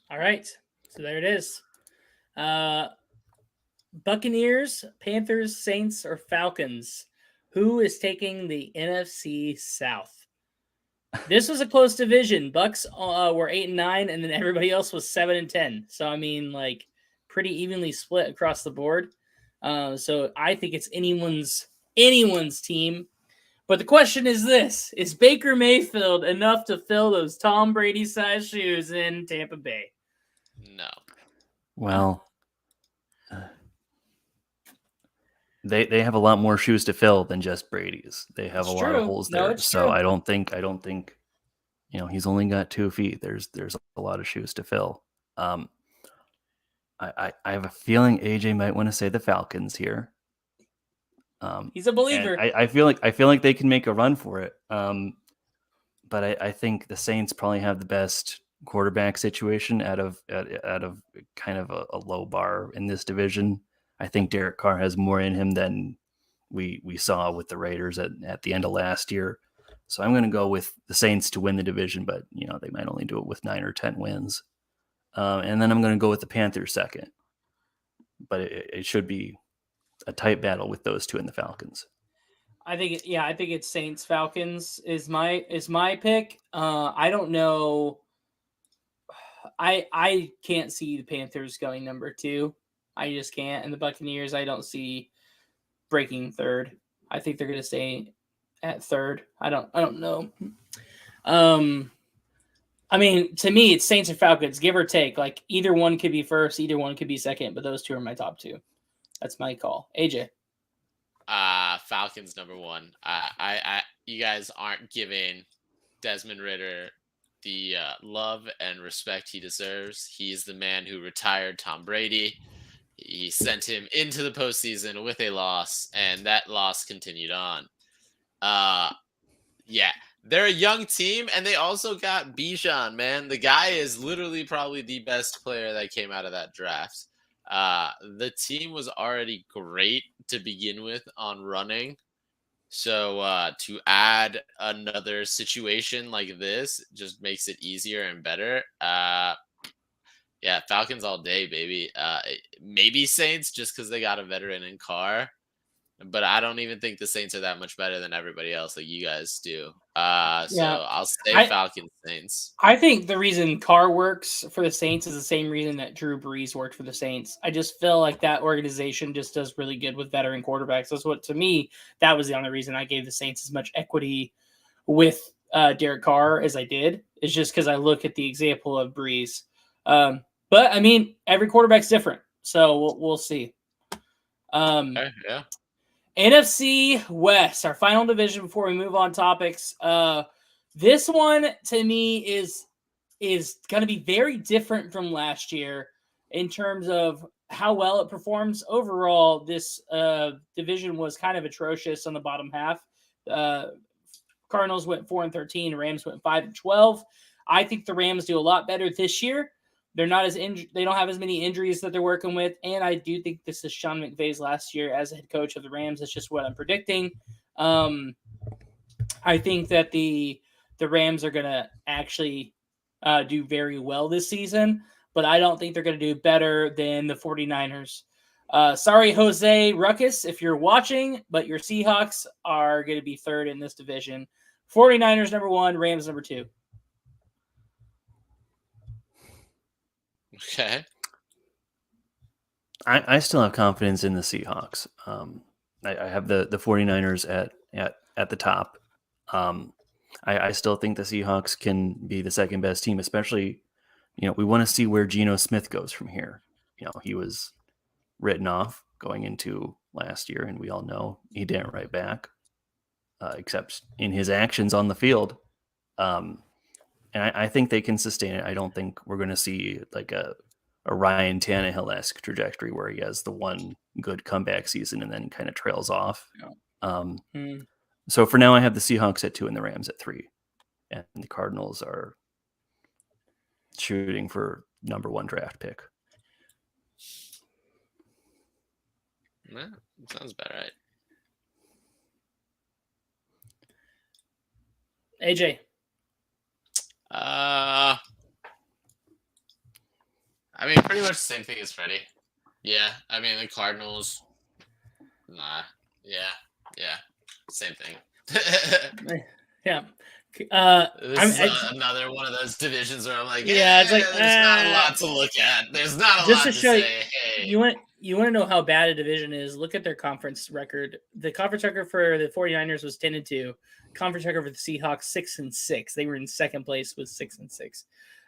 All right. So there it is. Buccaneers, Panthers, Saints, or Falcons? Who is taking the NFC South? This was a close division. Bucks were 8-9, and then everybody else was 7-10. So I mean, like, pretty evenly split across the board. So I think it's anyone's team. But the question is this: is Baker Mayfield enough to fill those Tom Brady-sized shoes in Tampa Bay? No. Well, they have a lot more shoes to fill than just Brady's. They have a lot of holes there. So I don't think he's only got 2 feet. There's a lot of shoes to fill. I have a feeling AJ might want to say the Falcons here. He's a believer. I feel like they can make a run for it. But I think the Saints probably have the best quarterback situation out of kind of a low bar in this division. I think Derek Carr has more in him than we saw with the Raiders at the end of last year. So I'm going to go with the Saints to win the division, but they might only do it with 9 or 10 wins. And then I'm going to go with the Panthers second. But it should be a tight battle with those two and the Falcons. I think it's Saints Falcons is my pick. I don't know. I can't see the Panthers going number 2. I just can't. And the Buccaneers, I don't see breaking 3rd. I think they're going to stay at 3rd. I don't know. I mean, to me, it's Saints or Falcons, give or take. Like, either one could be 1st, either one could be 2nd, but those 2 are my top 2. That's my call. AJ. Falcons number 1. You guys aren't giving Desmond Ridder the love and respect he deserves. He's the man who retired Tom Brady. He sent him into the postseason with a loss, and that loss continued on. Yeah, they're a young team, and they also got Bijan, man. The guy is literally probably the best player that came out of that draft. The team was already great to begin with on running. So to add another situation like this just makes it easier and better. Yeah, Falcons all day, baby. Maybe Saints just because they got a veteran in Carr, but I don't even think the Saints are that much better than everybody else like you guys do. So Yeah. I'll say Falcons Saints. I think the reason Carr works for the Saints is the same reason that Drew Brees worked for the Saints. I just feel like that organization just does really good with veteran quarterbacks. That's what, to me, that was the only reason I gave the Saints as much equity with Derek Carr as I did. It's just because I look at the example of Brees. But I mean, every quarterback's different, so we'll see. Okay, yeah. NFC West, our final division before we move on topics. This one to me is going to be very different from last year in terms of how well it performs. Overall, this division was kind of atrocious on the bottom half. Cardinals went 4-13, Rams went 5-12. I think the Rams do a lot better this year. They're not as they don't have as many injuries that they're working with, and I do think this is Sean McVay's last year as head coach of the Rams. That's just what I'm predicting. I think that the Rams are going to actually do very well this season, but I don't think they're going to do better than the 49ers. Sorry, Jose Ruckus, if you're watching, but your Seahawks are going to be third in this division. 49ers number 1, Rams number 2. Okay. I still have confidence in the Seahawks. I have the 49ers at the top. I still think the Seahawks can be the second best team, especially, we want to see where Geno Smith goes from here. He was written off going into last year, and we all know he didn't write back, except in his actions on the field. And I think they can sustain it. I don't think we're going to see like a Ryan Tannehill-esque trajectory where he has the one good comeback season and then kind of trails off. Yeah. So for now, I have the Seahawks at 2 and the Rams at 3. And the Cardinals are shooting for number 1 draft pick. Yeah, sounds about right. AJ. I mean, pretty much the same thing as Freddie. Yeah, I mean, the Cardinals. Nah. Yeah. Same thing. Yeah. This is another one of those divisions where I'm like, yeah, it's like there's not a lot to look at. There's not a lot to show say. Hey, you want to know how bad a division is? Look at their conference record. The conference record for the 49ers was 10-2. Conference record for the Seahawks 6-6. They were in second place with 6-6.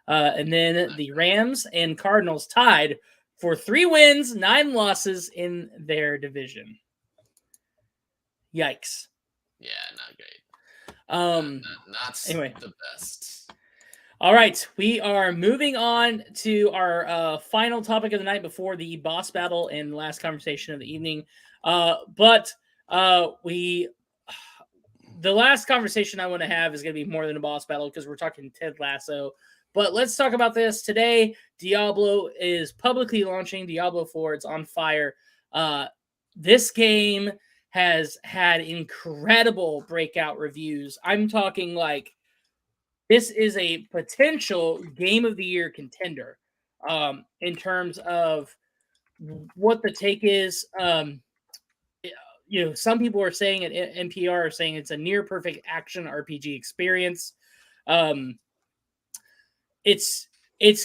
And then the Rams and Cardinals tied for 3 wins, 9 losses in their division. Yikes. Yeah, not great. Not anyway. The best. All right, we are moving on to our final topic of the night before the boss battle and last conversation of the evening. But the last conversation I want to have is going to be more than a boss battle because we're talking Ted Lasso. But let's talk about this today. Diablo is publicly launching Diablo 4. It's on fire. This game has had incredible breakout reviews. I'm talking like this is a potential game of the year contender in terms of what the take is. Some people are saying at NPR are saying it's a near perfect action RPG experience. It's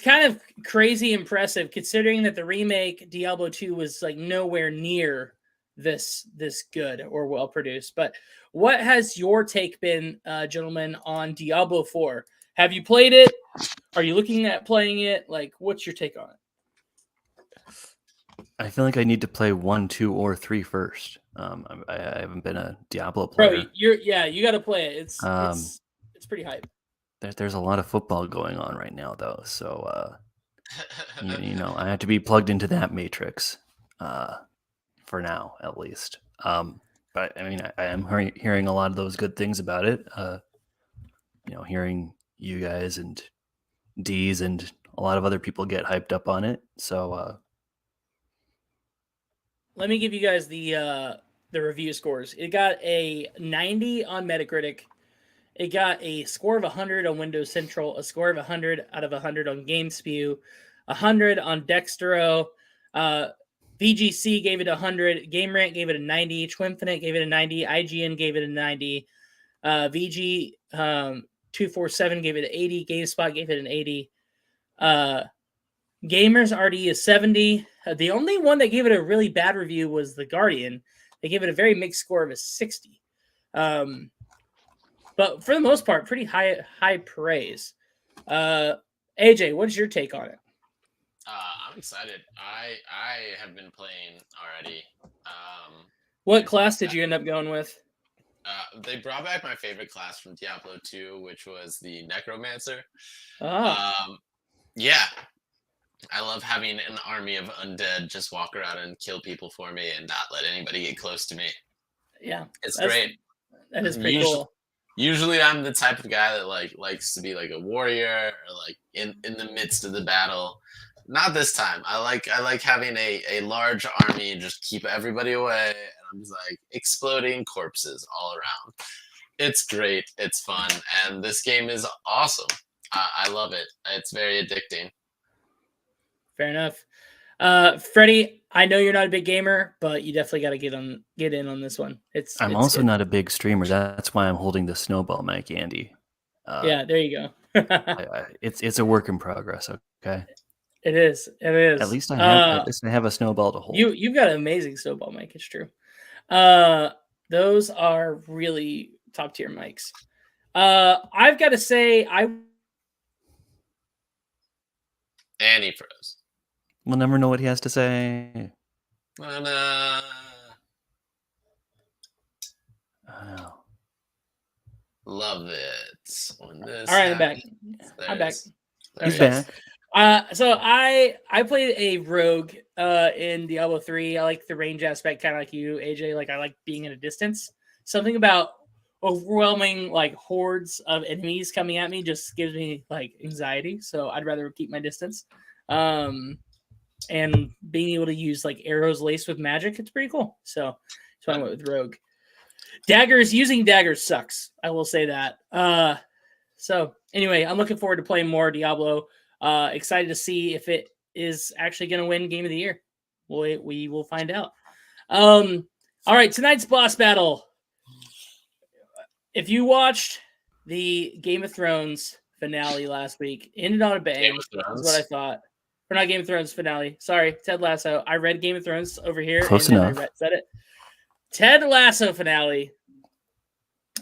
kind of crazy impressive considering that the remake Diablo 2 was like nowhere near this good or well produced. But what has your take been, gentlemen, on Diablo 4? Have you played it? Are you looking at playing it? Like, what's your take on it? I feel like I need to play 1, 2, or 3 first. I haven't been a Diablo player. Bro, you got to play it. It's pretty hype. there's a lot of football going on right now, though. So I have to be plugged into that matrix for now, at least. But I mean, I am hearing a lot of those good things about it. Hearing you guys and D's and a lot of other people get hyped up on it. So Let me give you guys the review scores. It got a 90 on Metacritic. It got a score of 100 on Windows Central, a score of 100 out of 100 on GameSpew, 100 on Dextero. VGC gave it 100. GameRant gave it a 90. Twinfinite gave it a 90. IGN gave it a 90. VG 247 gave it an 80. GameSpot gave it an 80. Gamers RD is 70. The only one that gave it a really bad review was The Guardian. They gave it a very mixed score of a 60. But for the most part, pretty high praise. AJ, what's your take on it? I'm excited. I have been playing already. What class did you end up going with? They brought back my favorite class from Diablo 2, which was the Necromancer. Yeah. I love having an army of undead just walk around and kill people for me and not let anybody get close to me. Yeah. It's great. That is pretty cool. Usually I'm the type of guy that likes to be like a warrior or like in the midst of the battle. Not this time. I like having a large army and just keep everybody away. And I'm just like exploding corpses all around. It's great. It's fun. And this game is awesome. I love it. It's very addicting. Fair enough. Freddie, I know you're not a big gamer, but you definitely got to get in on this one. I'm also not a big streamer. That's why I'm holding the snowball mic, Andy. Yeah, there you go. It's a work in progress. Okay. It is. At least I have a snowball to hold. You've got an amazing snowball mic. It's true. Those are really top tier mics. I've got to say, And he froze. We'll never know what he has to say. Oh. Love it. All right, I'm back. I'm back. He's back. So I played a rogue in Diablo 3. I like the range aspect, kind of like you, AJ. Like I like being in a distance. Something about overwhelming like hordes of enemies coming at me just gives me like anxiety. So I'd rather keep my distance. And being able to use like arrows laced with magic, it's pretty cool. So I went with rogue. Using daggers sucks. I will say that. So anyway, I'm looking forward to playing more Diablo. Excited to see if it is actually going to win Game of the Year. We will find out. All right, tonight's boss battle. If you watched the Game of Thrones finale last week, ended on a bang. That's what I thought. Or not Game of Thrones finale. Sorry, Ted Lasso. I read Game of Thrones over here. Close enough. I said it. Ted Lasso finale.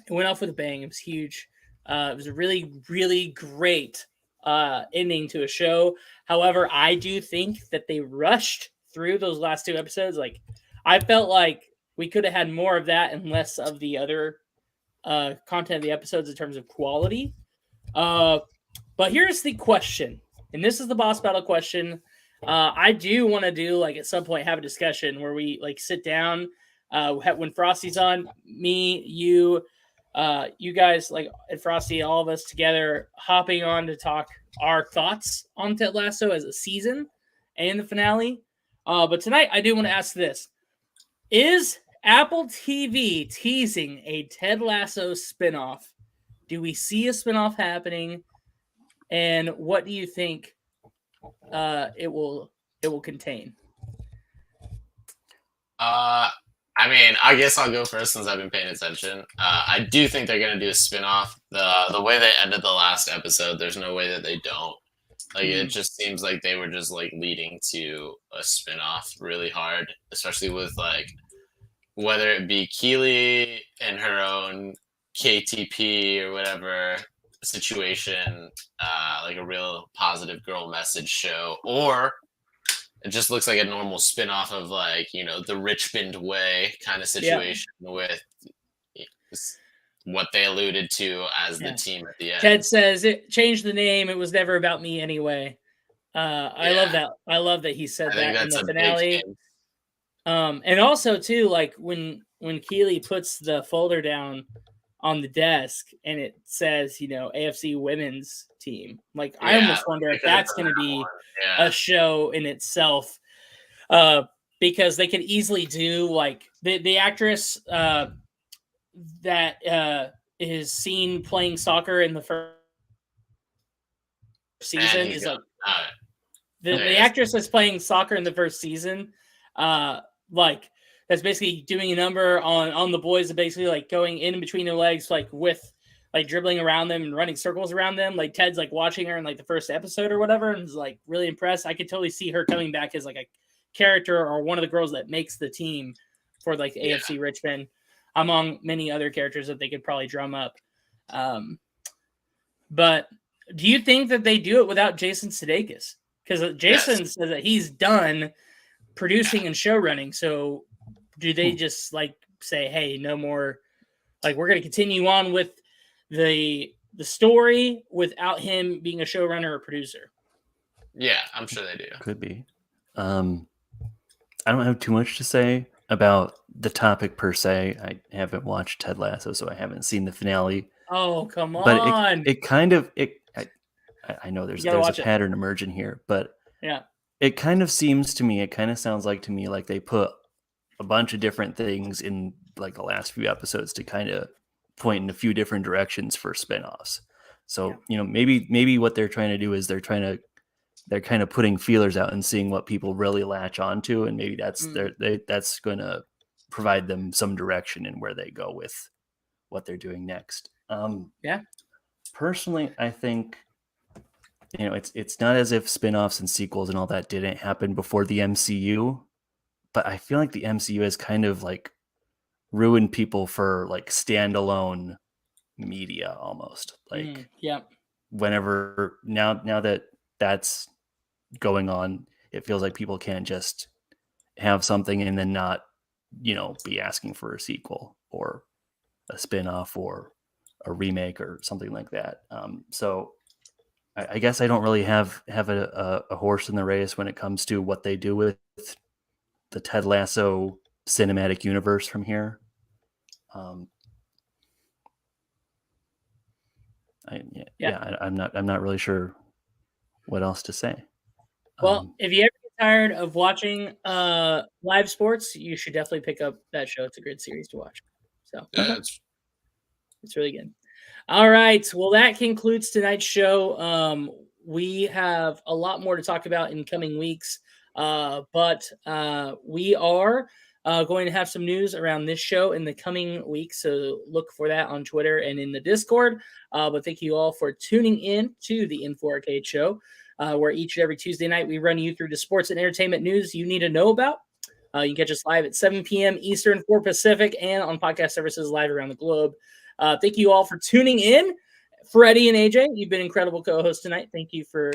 It went off with a bang. It was huge. It was a really, really great ending to a show. However, I do think that they rushed through those last two episodes. Like, I felt like we could have had more of that and less of the other content of the episodes in terms of quality. But here's the question, and this is the boss battle question. I do want to do like at some point have a discussion where we like sit down when Frosty's on, me, you guys, like and Frosty, all of us together, hopping on to talk our thoughts on Ted Lasso as a season and the finale. But tonight, I do want to ask this: is Apple TV teasing a Ted Lasso spinoff? Do we see a spinoff happening? And what do you think it will contain? I mean, I guess I'll go first since I've been paying attention. I do think they're going to do a spinoff. The way they ended the last episode, there's no way that they don't. Like, it just seems like they were just, like, leading to a spinoff really hard, especially with, like, whether it be Keely and her own KTP or whatever situation, like a real positive girl message show, or it just looks like a normal spin-off of like, you know, the Richmond Way kind of situation with what they alluded to as the Yeah. team at the end. Ted says it changed the name. It was never about me anyway. I love that. I love that he said I think that in that's the a big finale. thing. And also too, like when Keely puts the folder down on the desk and it says, AFC women's team. Like I almost wonder if that's going to be a show in itself, because they could easily do like the actress that is seen playing soccer in the first season is like the actress that's playing soccer in the first season, like that's basically doing a number on the boys and basically like going in between their legs, like with like dribbling around them and running circles around them. Like Ted's like watching her in like the first episode or whatever and is like really impressed. I could totally see her coming back as like a character or one of the girls that makes the team for like AFC Richmond, among many other characters that they could probably drum up. But do you think that they do it without Jason Sudeikis? Because Jason says that he's done producing and show running. So do they just like say, hey, no more, like we're going to continue on with the story without him being a showrunner or producer? Yeah, I'm sure they do. Could be. I don't have too much to say about the topic per se. I haven't watched Ted Lasso, so I haven't seen the finale. Oh, come on. But it kind of I know there's a pattern emerging here, but it kind of seems to me, it kind of sounds like to me like they put a bunch of different things in like the last few episodes to kind of point in a few different directions for spinoffs. So, maybe what they're trying to do is they're kind of putting feelers out and seeing what people really latch onto, and maybe that's that's going to provide them some direction in where they go with what they're doing next. Personally, I think it's not as if spinoffs and sequels and all that didn't happen before the MCU, but I feel like the MCU has kind of like ruined people for like standalone media almost. Like whenever now that that's going on, it feels like people can't just have something and then not be asking for a sequel or a spin-off or a remake or something like that. So I guess I don't really have a horse in the race when it comes to what they do with the Ted Lasso cinematic universe from here. I'm not really sure what else to say. Well, if you ever get tired of watching live sports, you should definitely pick up that show. It's a great series to watch. So it's really good. All right. Well, that concludes tonight's show. We have a lot more to talk about in coming weeks, but we are going to have some news around this show in the coming weeks. So look for that on Twitter and in the Discord. But thank you all for tuning in to the Info Arcade Show, where each and every Tuesday night we run you through the sports and entertainment news you need to know about. You can catch us live at 7 p.m. Eastern, 4 Pacific, and on podcast services live around the globe. Thank you all for tuning in. Freddie and AJ, you've been incredible co-hosts tonight. Thank you for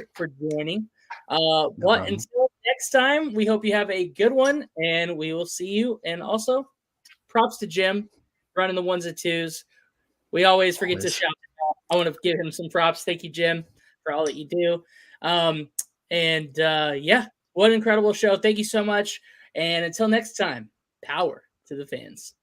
joining. Until next time, we hope you have a good one, and we will see you. And also, props to Jim running the ones and twos. We always forget to shout him out. I want to give him some props. Thank you, Jim, for all that you do. What an incredible show. Thank you so much. And until next time, power to the fans.